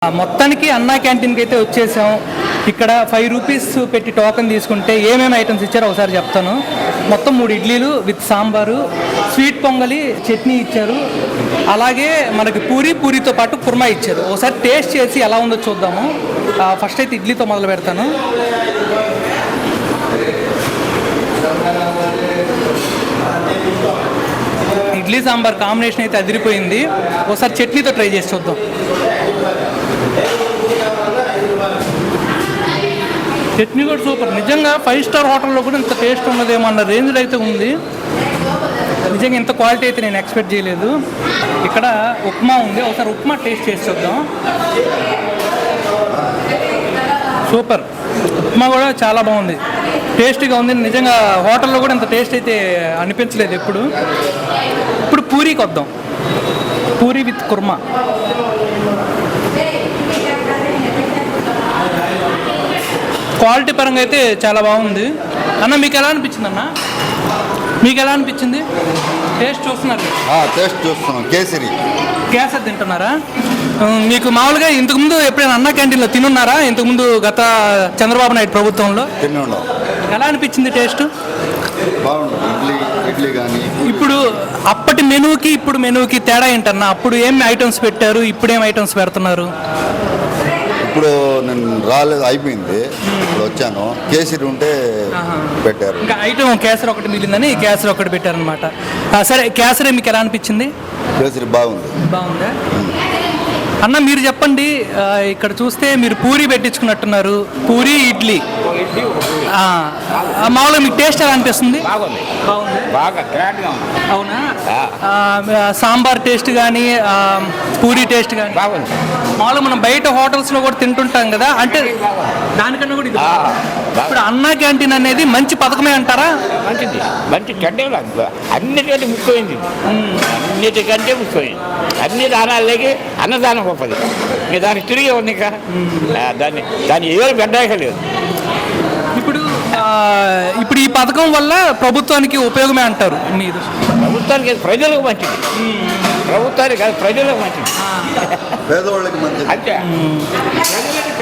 మొత్తానికి అన్నా క్యాంటీన్కి అయితే వచ్చేసాం. ఇక్కడ 5 రూపీస్ పెట్టి టోకెన్ తీసుకుంటే ఏమేమి ఐటమ్స్ ఇచ్చారో ఒకసారి చెప్తాను. మొత్తం 3 ఇడ్లీలు విత్ సాంబారు, స్వీట్ పొంగలి, చట్నీ ఇచ్చారు. అలాగే మనకి పూరితో పాటు కుర్మా ఇచ్చారు. ఒకసారి టేస్ట్ చేసి ఎలా ఉందో చూద్దాము. ఫస్ట్ అయితే ఇడ్లీతో మొదలు పెడతాను. ఇడ్లీ సాంబార్ కాంబినేషన్ అయితే అదిరిపోయింది. ఒకసారి చట్నీతో ట్రై చేసి చూద్దాం. చట్నీ కూడా సూపర్. నిజంగా 5 స్టార్ హోటల్లో కూడా ఇంత టేస్ట్ ఉన్నదేమో అన్న రేంజ్లో అయితే ఉంది. నిజంగా ఇంత క్వాలిటీ అయితే నేను ఎక్స్పెక్ట్ చేయలేదు. ఇక్కడ ఉప్మా ఉంది, ఒకసారి ఉప్మా టేస్ట్ చేసి చూద్దాం. సూపర్. ఉప్మా కూడా చాలా బాగుంది, టేస్టీగా ఉంది. నిజంగా హోటల్లో కూడా ఇంత టేస్ట్ అయితే అనిపించలేదు ఎప్పుడు. ఇప్పుడు పూరీకి వద్దాం. పూరీ విత్ కుర్మా. క్వాలిటీ పరంగా అయితే చాలా బాగుంది. అన్న మీకు ఎలా అనిపించింది? మీకు ఎలా అనిపించింది? టేస్ట్ చూస్తున్నారు? టేస్ట్ చూస్తున్నాం. కేసరి తింటున్నారా? మీకు మామూలుగా ఇంతకుముందు ఎప్పుడైనా అన్నా క్యాంటీన్లో తినున్నారా? ఇంతకుముందు గత చంద్రబాబు నాయుడు ప్రభుత్వంలో ఎలా అనిపించింది టేస్ట్? ఇడ్లీ కానీ ఇప్పుడు అప్పటి మెనూకి ఇప్పుడు మెనూకి తేడా ఏంటన్నా? అప్పుడు ఏం ఐటమ్స్ పెట్టారు, ఇప్పుడు ఏం ఐటమ్స్ పెడుతున్నారు? ఇప్పుడు నేను రాలేదు, అయిపోయింది. ఇప్పుడు వచ్చాను. కేసరి ఉంటే పెట్టారు. ఇంకా ఐటమ్ కేసరి ఒకటి మిగిలిందని కేసరి ఒకటి పెట్టారనమాట. సరే, కేసరి మీకు ఎలా అనిపించింది? కేసరి బాగుందా? అన్న మీరు చెప్పండి. ఇక్కడ చూస్తే మీరు పూరీ పెట్టించుకున్నట్టున్నారు. పూరీ ఇడ్లీ మామూలుగా మీకు టేస్ట్ ఎలా అనిపిస్తుంది? అవునా? సాంబార్ టేస్ట్ కానీ పూరీ టేస్ట్ కానీ మామూలుగా మనం బయట హోటల్స్లో కూడా తింటుంటాం కదా, అంటే దానికన్నా కూడా ఇది ఇప్పుడు అన్నా క్యాంటీన్ అనేది మంచి పథకమే అంటారా? మంచి అన్నిటికంటే ముఖ్యమైంది. అన్నిటికంటే ముఖ్యమైంది. అన్ని దానాలకి అన్నదానం గొప్పది. ఇంకా దానికి తిరిగి ఉంది. ఇంకా దాన్ని ఏదో పెట్టలేదు. ఇప్పుడు ఈ పథకం వల్ల ప్రభుత్వానికి ఉపయోగమే అంటారు మీరు? ప్రభుత్వానికి ప్రజలకు మంచిది. ప్రభుత్వానికి కాదు, ప్రజలకు మంచిది. పేదవాళ్ళకి మంచిది. అంతే. ప్రజలకు